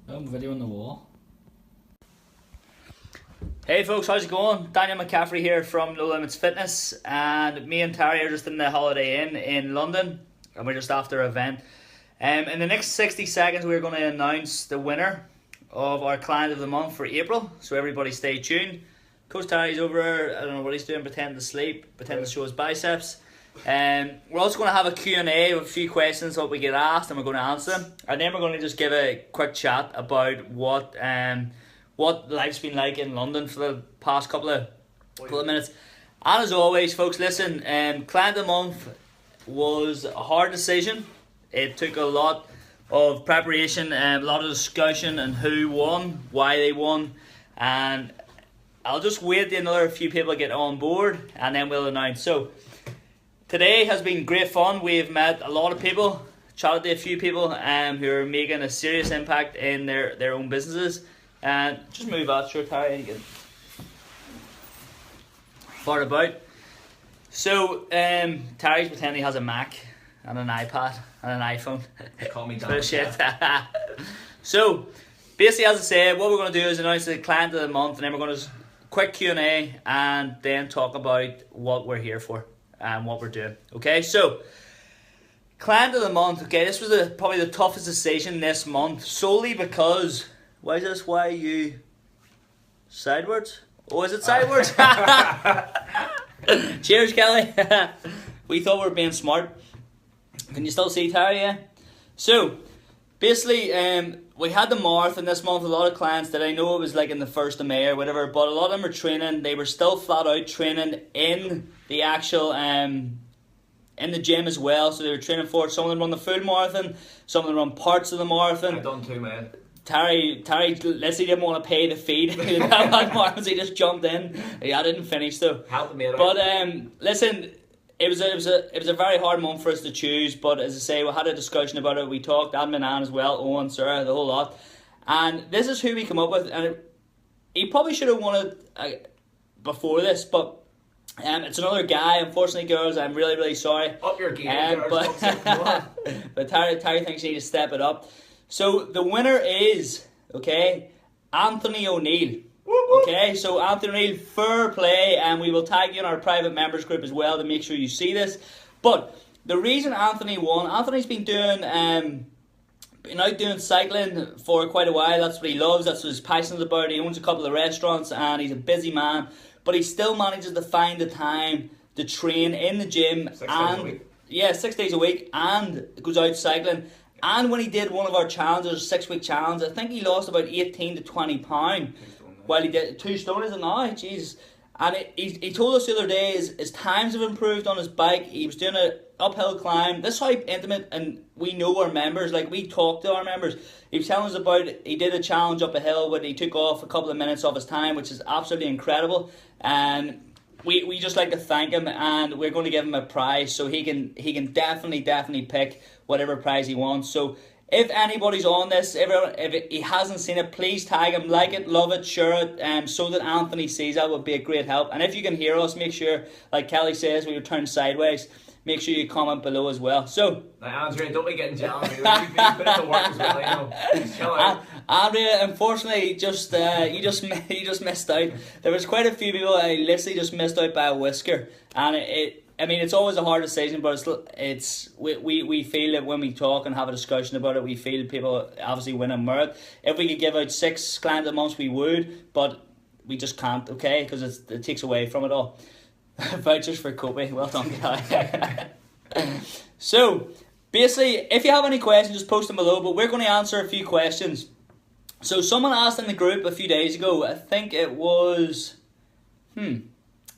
Video on the wall. Hey folks, how's it going? Daniel McCaffrey here from No Limits Fitness, and me and Terry are just in the Holiday Inn in London, and we're just after an event. In the next 60 seconds, we're going to announce the winner of our Client of the Month for April, so everybody stay tuned. Coach Terry's over there, I don't know what he's doing, pretending to sleep, pretending to show his biceps. We're also going to have a Q&A with a few questions that we get asked, and we're going to answer them. And then we're going to just give a quick chat about what life's been like in London for the past couple of minutes. And as always, folks, listen, Client of the Month was a hard decision. It took a lot of preparation and a lot of discussion on who won, why they won, and I'll just wait till another few people get on board and then we'll announce. So today has been great fun. We've met a lot of people, chatted to a few people who are making a serious impact in their own businesses. And just move out, sure, Terry, you can fart about. So Terry's pretending he has a Mac and an iPad and an iPhone. Call me Bit of shit. Dan. So basically, as I said, what we're going to do is announce the Client of the Month, and then we're going to quick Q&A and then talk about what we're here for and what we're doing. Okay, so Client of the Month. Okay, this was probably the toughest decision this month, solely because why is this? Why are you sideways? Oh, is it sideways? Cheers, Kelly. We thought we were being smart. Can you still see Terry? Yeah. So basically, we had the marathon this month. A lot of clients that I know it was like in the 1st of May or whatever, but a lot of them are training. They were still flat out training in the actual in the gym as well. So they were training for it. Some of them run the full marathon. Some of them run parts of the marathon. I've done two, man. Terry literally didn't want to pay the fee. He just jumped in. I didn't finish though. Help me out. But listen, it was a very hard month for us to choose. But as I say, we had a discussion about it. We talked, admin Anne as well, Owen, Sarah, the whole lot. And this is who we come up with. And he probably should have won it before this, but it's another guy. Unfortunately, girls, I'm really, really sorry. Up your game, girls. But Terry thinks you need to step it up. So the winner is, okay, Anthony O'Neill. Okay, so Anthony O'Neill, fair play, and we will tag you in our private members group as well to make sure you see this. But the reason Anthony won, Anthony's been out doing cycling for quite a while. That's what he loves, that's what he's passionate about. He owns a couple of restaurants and he's a busy man, but he still manages to find the time to train in the gym. 6 days a week. Yeah, 6 days a week, and goes out cycling. And when he did one of our challenges, 6-week challenge, I think he lost about 18 to 20 pounds. While he did 2 stone, is it now? Jesus. And he told us the other day his times have improved on his bike. He was doing an uphill climb. This is how intimate, and we know our members. Like, we talk to our members. He was telling us about, he did a challenge up a hill where he took off a couple of minutes of his time, which is absolutely incredible. And we just like to thank him, and we're going to give him a prize, so he can definitely pick whatever prize he wants. So if anybody's on this, if he hasn't seen it, please tag him, like it, love it, share it, so that Anthony sees that would be a great help. And if you can hear us, make sure, like Kelly says, we were turned sideways. Make sure you comment below as well. So, Andrea, don't be getting jealous. You've been to work as well, I know. Chill out. Andrea, unfortunately, you just missed out. There was quite a few people I literally just missed out by a whisker, and it's always a hard decision, but we feel that when we talk and have a discussion about it, we feel people obviously win a merit. If we could give out 6 client a month, we would, but we just can't, okay, because it takes away from it all. Vouchers for Kobe, well done, guy. So, basically, if you have any questions, just post them below, but we're going to answer a few questions. So, someone asked in the group a few days ago, I think it was, I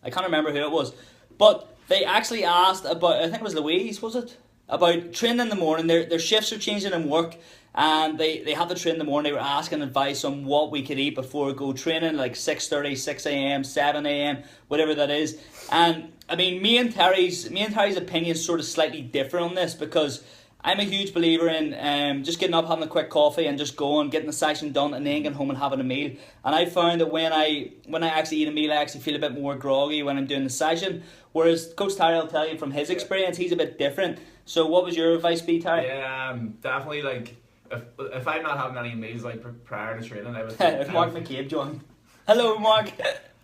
can't remember who it was, but they actually asked about, I think it was Louise, was it? About training in the morning. Their shifts are changing in work, and they have to train in the morning. They were asking advice on what we could eat before we go training, like 6:30, 6 a.m, 7 a.m, whatever that is. And I mean, me and Terry's opinion is sort of slightly different on this, because I'm a huge believer in just getting up, having a quick coffee, and just going, getting the session done, and then getting home and having a meal. And I found that when I actually eat a meal, I actually feel a bit more groggy when I'm doing the session. Whereas Coach Terry will tell you from his experience, he's a bit different. So what was your advice be, Terry? Yeah, definitely, like, if I'm not having any meals like prior to training, I would feel, If Mark McCabe joined. Hello, Mark.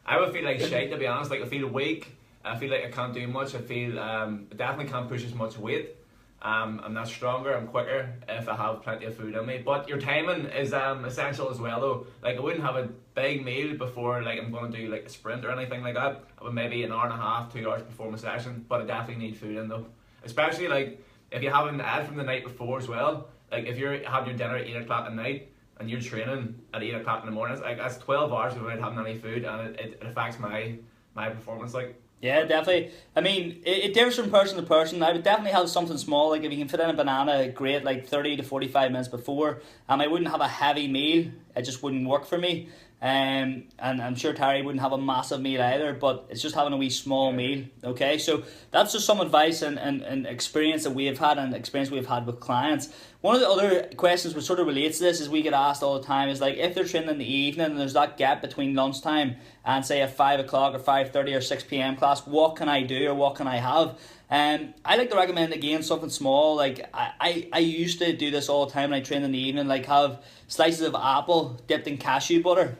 I would feel like shite, to be honest. Like I feel weak. I feel like I can't do much. I feel I definitely can't push as much weight. I'm not stronger. I'm quicker if I have plenty of food in me. But your timing is essential as well, though. Like I wouldn't have a big meal before like I'm going to do like a sprint or anything like that. I would maybe an hour and a half, 2 hours before my session. But I definitely need food in though. Especially like if you haven't had from the night before as well. Like if you're having your dinner at 8 o'clock at night and you're training at 8 o'clock in the morning, like that's 12 hours without having any food, and it affects my performance. Like. Yeah, definitely. I mean, it differs from person to person. I would definitely have something small, like if you can fit in a banana, great, like 30 to 45 minutes before. I wouldn't have a heavy meal. It just wouldn't work for me. And I'm sure Terry wouldn't have a massive meal either, but it's just having a wee small meal. Okay, so that's just some advice and experience that we have had and experience we've had with clients. One of the other questions which sort of relates to this is we get asked all the time is like if they're training in the evening and there's that gap between lunchtime and say a 5 o'clock or 5:30 or 6 p.m. class, what can I do or what can I have? I like to recommend again something small. Like I used to do this all the time when I train in the evening, like have slices of apple dipped in cashew butter.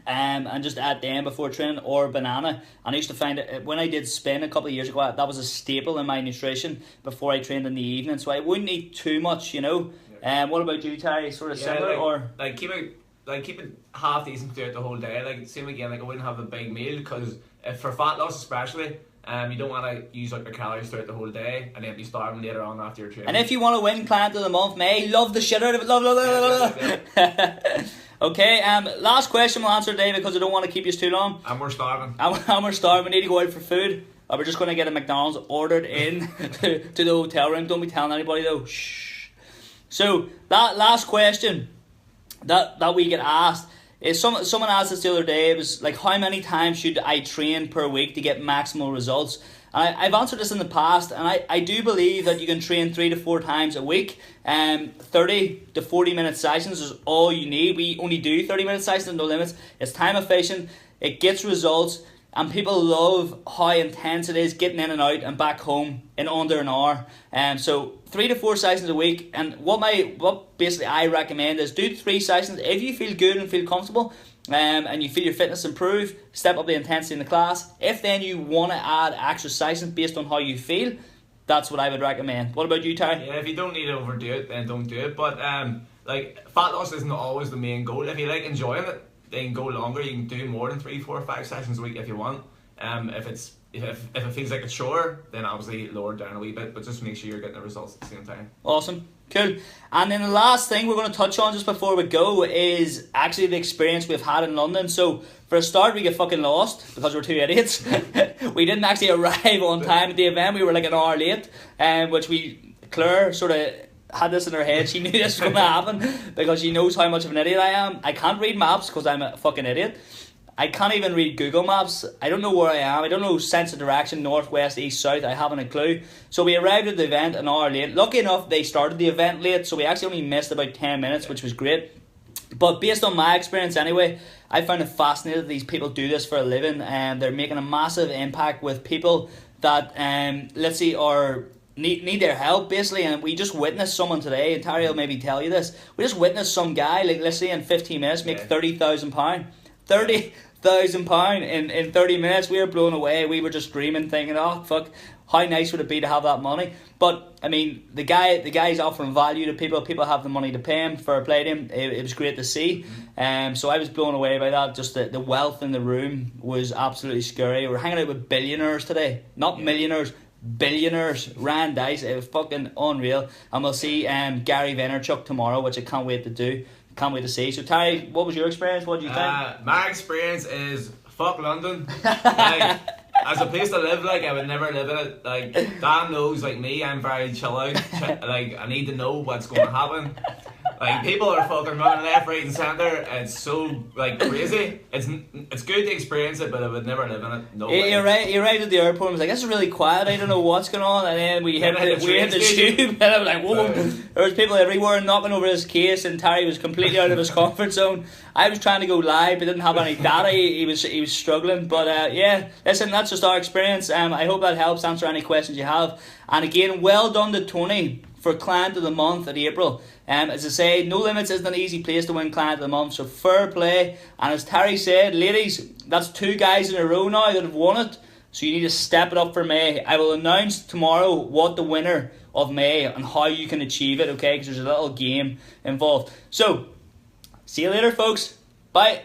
And just add them before training, or banana. And I used to find it when I did spin a couple of years ago, that was a staple in my nutrition before I trained in the evening, so I wouldn't eat too much, you know. What about you, Terry? Sort of similar, or keep it half decent throughout the whole day. Like same again, like I wouldn't have a big meal because if for fat loss especially, you don't want to use up your calories throughout the whole day and then be starving later on after your training. And if you want to win Client of the Month, May, love the shit out of it. Love. Okay, last question we'll answer today because I don't want to keep you too long. And we're starving. And we're starving. We need to go out for food. We're just going to get a McDonald's ordered in to the hotel room. Don't be telling anybody though. Shh. So that last question that we get asked is someone asked us the other day. It was like, how many times should I train per week to get maximal results? And I've answered this in the past, and I do believe that you can train 3 to 4 times a week. 30 to 40 minute sessions is all you need. We only do 30-minute sessions, no limits. It's time efficient, it gets results, and people love how intense it is getting in and out and back home in under an hour. So 3 to 4 sessions a week, and what basically I recommend is do 3 sessions. If you feel good and feel comfortable, and you feel your fitness improve, step up the intensity in the class. If then you want to add extra sessions based on how you feel, that's what I would recommend. What about you, Terry? Yeah, if you don't need to overdo it, then don't do it. But like fat loss isn't always the main goal. If you like enjoying it, then go longer. You can do more than 3, 4, 5 sessions a week if you want. If it feels like a chore, then obviously lower it down a wee bit, but just make sure you're getting the results at the same time. Awesome. Cool. And then the last thing we're going to touch on just before we go is actually the experience we've had in London. So for a start, we get fucking lost because we're 2 idiots. We didn't actually arrive on time at the event. We were like an hour late, which Claire sort of had this in her head. She knew this was going to happen because she knows how much of an idiot I am. I can't read maps because I'm a fucking idiot. I can't even read Google Maps. I don't know where I am. I don't know sense of direction, north, west, east, south. I haven't a clue. So we arrived at the event an hour late. Lucky enough, they started the event late, so we actually only missed about 10 minutes, which was great. But based on my experience anyway, I found it fascinating that these people do this for a living, and they're making a massive impact with people that, let's see, are need their help basically. And we just witnessed someone today, and Terry will maybe tell you this. We just witnessed some guy, like let's say in 15 minutes, make £30,000. £30,000 in 30 minutes. We were blown away. We were just dreaming, thinking, oh fuck, how nice would it be to have that money? But I mean, the guy's offering value to people. People have the money to pay him. Fair play to him. It was great to see. So I was blown away by that. Just the wealth in the room was absolutely scary. We're hanging out with billionaires today, not millionaires. Billionaires. Rand Dice. It was fucking unreal. And we'll see Gary Vaynerchuk tomorrow, which I can't wait to do. Can't wait to see. So Terry, what was your experience? What do you think? My experience is fuck London. Like, as a place to live, like I would never live in it. Like Dan knows, like me, I'm very chill out. Like I need to know what's going to happen. Like people are fucking running left, right, and centre. It's so like crazy. It's good to experience it, but I would never live in it. No way. You're right at the airport. I was like, this is really quiet. I don't know what's going on. And then we hit the tube, and I was like, whoa! There was people everywhere knocking over his case, and Terry was completely out of his comfort zone. I was trying to go live, but didn't have any data. He was struggling. But yeah, listen, that's just our experience. I hope that helps answer any questions you have. And again, well done to Tony for Client of the Month at April. As I say, No Limits isn't an easy place to win Client of the Month, so fair play. And as Terry said, ladies, that's 2 guys in a row now that have won it, so you need to step it up for May. I will announce tomorrow what the winner of May and how you can achieve it, okay, because there's a little game involved. So, see you later, folks. Bye.